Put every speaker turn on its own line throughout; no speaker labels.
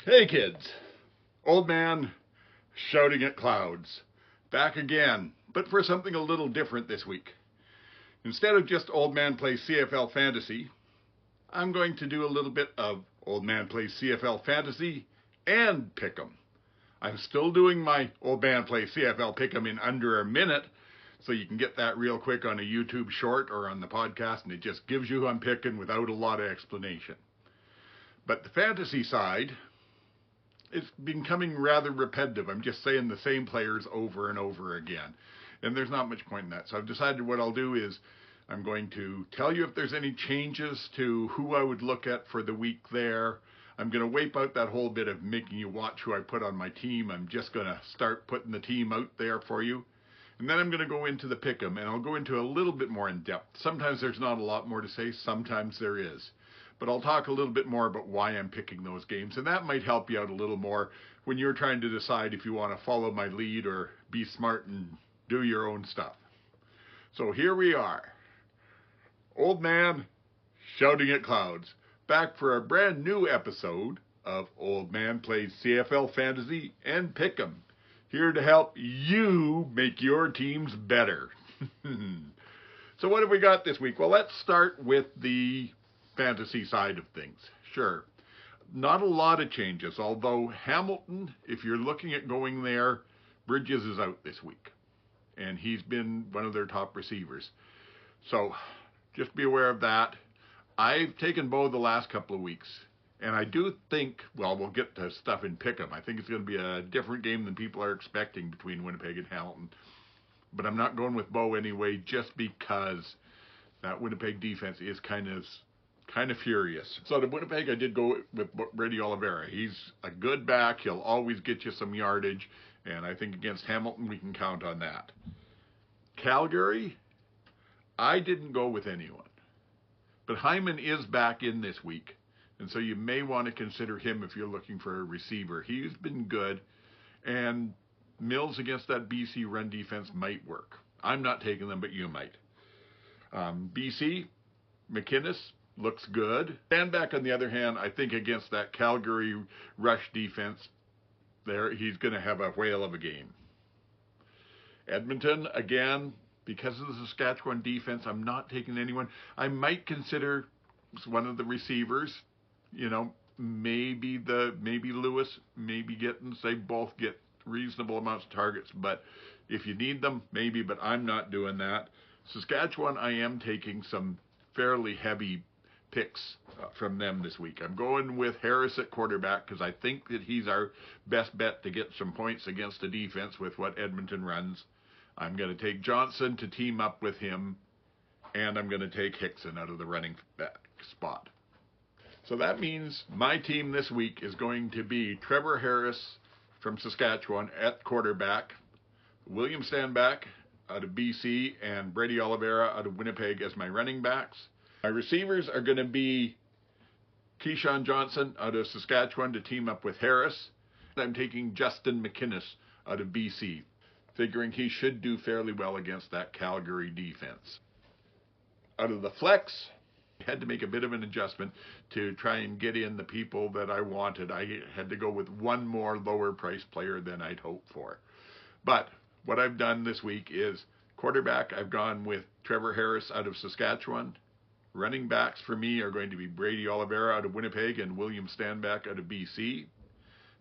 Hey kids, old man shouting at clouds, back again, but for something a little different this week. Instead of just old man plays CFL Fantasy, I'm going to do a little bit of old man plays CFL Fantasy and Pick'em. I'm still doing my old man plays CFL Pick'em in under a minute, so you can get that real quick on a YouTube short or on the podcast, and it just gives you who I'm picking without a lot of explanation. But the fantasy side, it's becoming rather repetitive. I'm just saying the same players over and over again. And there's not much point in that. So I've decided what I'll do is I'm going to tell you if there's any changes to who I would look at for the week there. I'm going to wipe out that whole bit of making you watch who I put on my team. I'm just going to start putting the team out there for you. And then I'm going to go into the pick'em, and I'll go into a little bit more in depth. Sometimes there's not a lot more to say. Sometimes there is. But I'll talk a little bit more about why I'm picking those games, and that might help you out a little more when you're trying to decide if you want to follow my lead or be smart and do your own stuff. So here we are. Old man shouting at clouds, back for a brand new episode of Old Man Plays CFL Fantasy and Pick'em, here to help you make your teams better. So what have we got this week? Well, let's start with the fantasy side of things. Sure, not a lot of changes, although Hamilton, if you're looking at going there, Bridges is out this week, and he's been one of their top receivers. So just be aware of that. I've taken Bo the last couple of weeks, and I do think, well, we'll get to stuff in Pick'em. I think it's going to be a different game than people are expecting between Winnipeg and Hamilton, but I'm not going with Bo anyway, just because that Winnipeg defense is kind of furious. So to Winnipeg, I did go with Brady Oliveira. He's a good back. He'll always get you some yardage, and I think against Hamilton, we can count on that. Calgary, I didn't go with anyone. But Hyman is back in this week, and so you may want to consider him if you're looking for a receiver. He's been good, and Mills against that BC run defense might work. I'm not taking them, but you might. BC, McInnes, looks good. Sandback, on the other hand, I think against that Calgary rush defense, there he's going to have a whale of a game. Edmonton, again, because of the Saskatchewan defense, I'm not taking anyone. I might consider one of the receivers, maybe Lewis, maybe Gittins. They both get reasonable amounts of targets, but if you need them, maybe, but I'm not doing that. Saskatchewan, I am taking some fairly heavy picks from them this week. I'm going with Harris at quarterback because I think that he's our best bet to get some points against the defense with what Edmonton runs. I'm going to take Johnson to team up with him, and I'm going to take Hickson out of the running back spot. So that means my team this week is going to be Trevor Harris from Saskatchewan at quarterback, William Stanback out of BC, and Brady Oliveira out of Winnipeg as my running backs. My receivers are going to be Keyshawn Johnson out of Saskatchewan to team up with Harris. I'm taking Justin McInnes out of BC, figuring he should do fairly well against that Calgary defense. Out of the flex, I had to make a bit of an adjustment to try and get in the people that I wanted. I had to go with one more lower price player than I'd hoped for. But what I've done this week is quarterback, I've gone with Trevor Harris out of Saskatchewan. Running backs for me are going to be Brady Oliveira out of Winnipeg and William Stanback out of BC.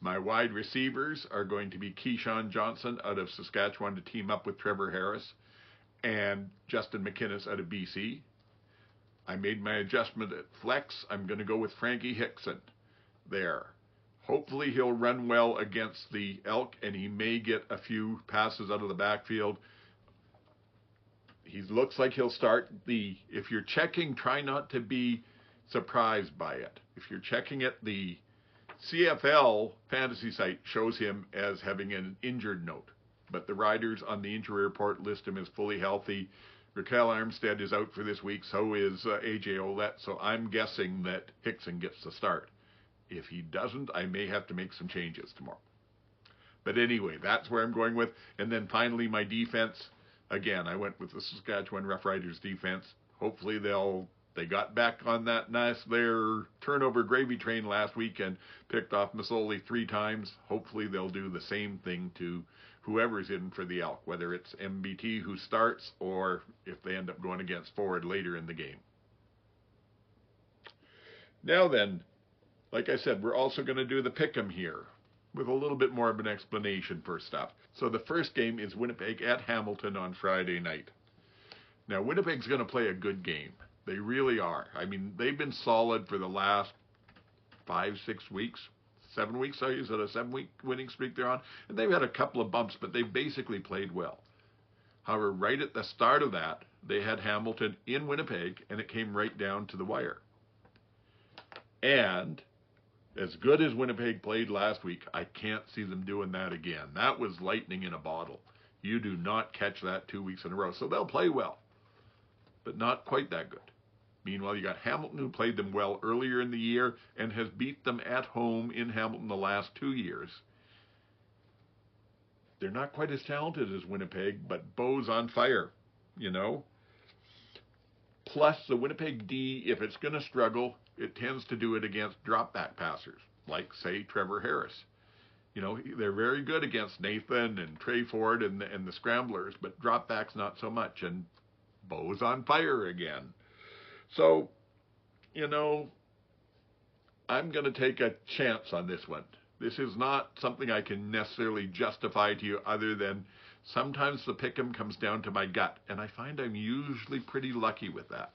My wide receivers are going to be Keyshawn Johnson out of Saskatchewan to team up with Trevor Harris and Justin McInnes out of BC. I made my adjustment at flex. I'm going to go with Frankie Hickson there. Hopefully he'll run well against the Elk, and he may get a few passes out of the backfield. He looks like he'll start. If you're checking, try not to be surprised by it. If you're checking it, the CFL fantasy site shows him as having an injured note, but the riders on the injury report list him as fully healthy. Raquel Armstead is out for this week, so is AJ Ouellette, so I'm guessing that Hickson gets the start. If he doesn't, I may have to make some changes tomorrow. But anyway, that's where I'm going with. And then finally, my defense. Again, I went with the Saskatchewan Roughriders defense. Hopefully they'll They got back on that their turnover gravy train last week and picked off Masoli 3 times. Hopefully they'll do the same thing to whoever's in for the Elk, whether it's MBT who starts or if they end up going against Ford later in the game. Now then, like I said, we're also going to do the pick'em here with a little bit more of an explanation for stuff. So the first game is Winnipeg at Hamilton on Friday night. Now, Winnipeg's going to play a good game. They really are. I mean, they've been solid for the last 5, 6 weeks, 7 weeks. Is it a 7-week winning streak they're on? And they've had a couple of bumps, but they've basically played well. However, right at the start of that, they had Hamilton in Winnipeg, and it came right down to the wire. And as good as Winnipeg played last week, I can't see them doing that again. That was lightning in a bottle. You do not catch that 2 weeks in a row. So they'll play well, but not quite that good. Meanwhile, you got Hamilton, who played them well earlier in the year and has beat them at home in Hamilton the last 2 years. They're not quite as talented as Winnipeg, but Bo's on fire, you know. Plus, the Winnipeg D, if it's going to struggle, it tends to do it against drop-back passers, like, say, Trevor Harris. You know, they're very good against Nathan and Trey Ford and the scramblers, but drop-backs not so much, and Bo's on fire again. So, you know, I'm going to take a chance on this one. This is not something I can necessarily justify to you other than sometimes the pick'em comes down to my gut, and I find I'm usually pretty lucky with that.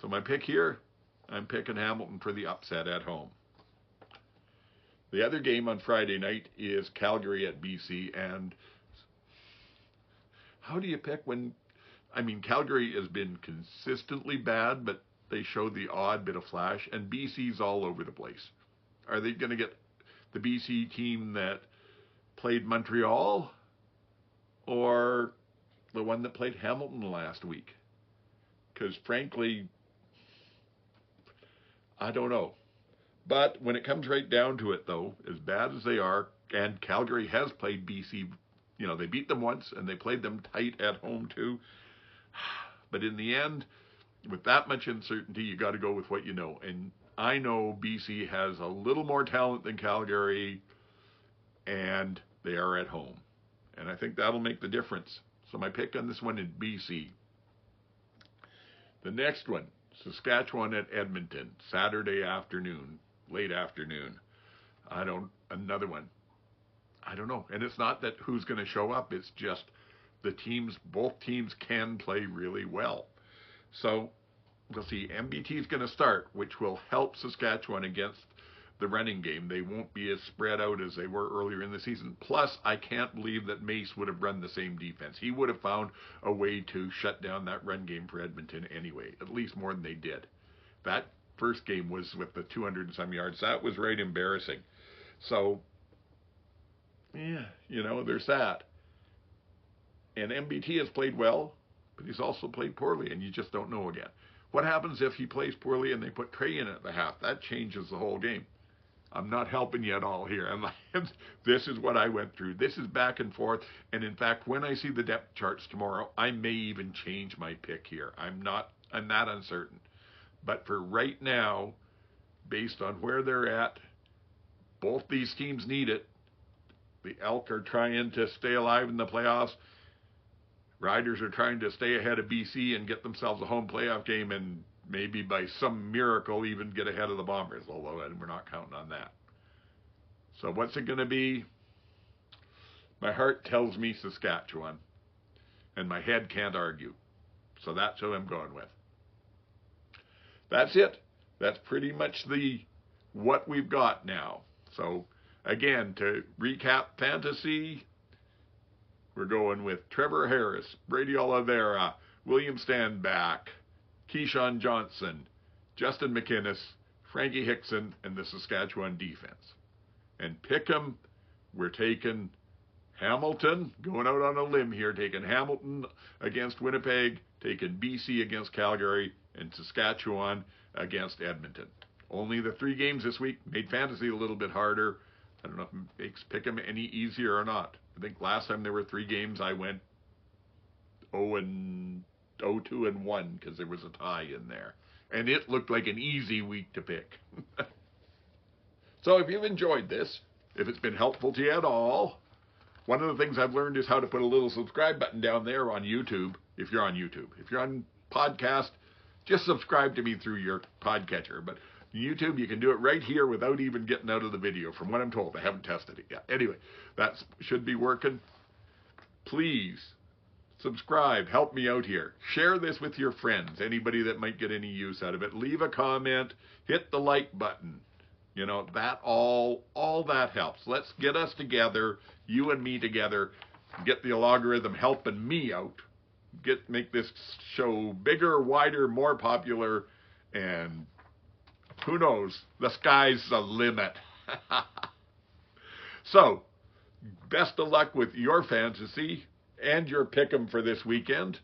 So my pick here, I'm picking Hamilton for the upset at home. The other game on Friday night is Calgary at BC, and how do you pick when... I mean, Calgary has been consistently bad, but they show the odd bit of flash, and BC's all over the place. Are they going to get the BC team that played Montreal or the one that played Hamilton last week? Because frankly, I don't know. But when it comes right down to it, though, as bad as they are, and Calgary has played BC, you know, they beat them once and they played them tight at home too. But in the end, with that much uncertainty, you got to go with what you know. And I know BC has a little more talent than Calgary, and they are at home. And I think that'll make the difference. So my pick on this one is BC. The next one, Saskatchewan at Edmonton, Saturday afternoon, late afternoon. Another one. I don't know. And it's not that who's going to show up. It's just both teams can play really well. So we'll see. MBT is going to start, which will help Saskatchewan against the running game. They won't be as spread out as they were earlier in the season. Plus, I can't believe that Mace would have run the same defense. He would have found a way to shut down that run game for Edmonton anyway, at least more than they did. That first game was with the 200 and some yards. That was right embarrassing. So, yeah, you know, there's that. And MBT has played well, but he's also played poorly, and you just don't know again. What happens if he plays poorly and they put Trey in at the half? That changes the whole game. I'm not helping you at all here. This is what I went through. This is back and forth. And in fact, when I see the depth charts tomorrow, I may even change my pick here. I'm that uncertain. But for right now, based on where they're at, both these teams need it. The Elk are trying to stay alive in the playoffs. Riders are trying to stay ahead of BC and get themselves a home playoff game and maybe by some miracle even get ahead of the Bombers, although we're not counting on that. So what's it going to be? My heart tells me Saskatchewan, and my head can't argue. So that's who I'm going with. That's it. That's pretty much what we've got now. So again, to recap fantasy, we're going with Trevor Harris, Brady Oliveira, William Stanback, Keyshawn Johnson, Justin McInnes, Frankie Hickson, and the Saskatchewan defense. And pick 'em, we're taking Hamilton, going out on a limb here, taking Hamilton against Winnipeg, taking BC against Calgary, and Saskatchewan against Edmonton. Only the 3 games this week made fantasy a little bit harder. I don't know if it makes pick 'em any easier or not. I think last time there were 3 games, I went 0-2-1 because there was a tie in there. and it looked like an easy week to pick. So if you've enjoyed this, if it's been helpful to you at all, one of the things I've learned is how to put a little subscribe button down there on YouTube, if you're on YouTube. If you're on podcast, just subscribe to me through your podcatcher. But YouTube, you can do it right here without even getting out of the video, from what I'm told. I haven't tested it yet. Anyway, that should be working. Please subscribe. Help me out here. Share this with your friends, anybody that might get any use out of it. Leave a comment. Hit the like button. You know, that all that helps. Let's get us together, you and me together, get the algorithm helping me out. Make this show bigger, wider, more popular, and who knows, the sky's the limit. So, best of luck with your fantasy and your pick'em for this weekend.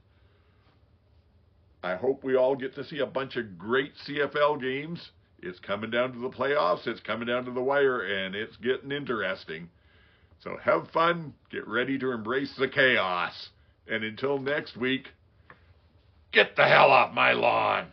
I hope we all get to see a bunch of great CFL games. It's coming down to the playoffs, it's coming down to the wire, and it's getting interesting. So have fun, get ready to embrace the chaos. And until next week, get the hell off my lawn.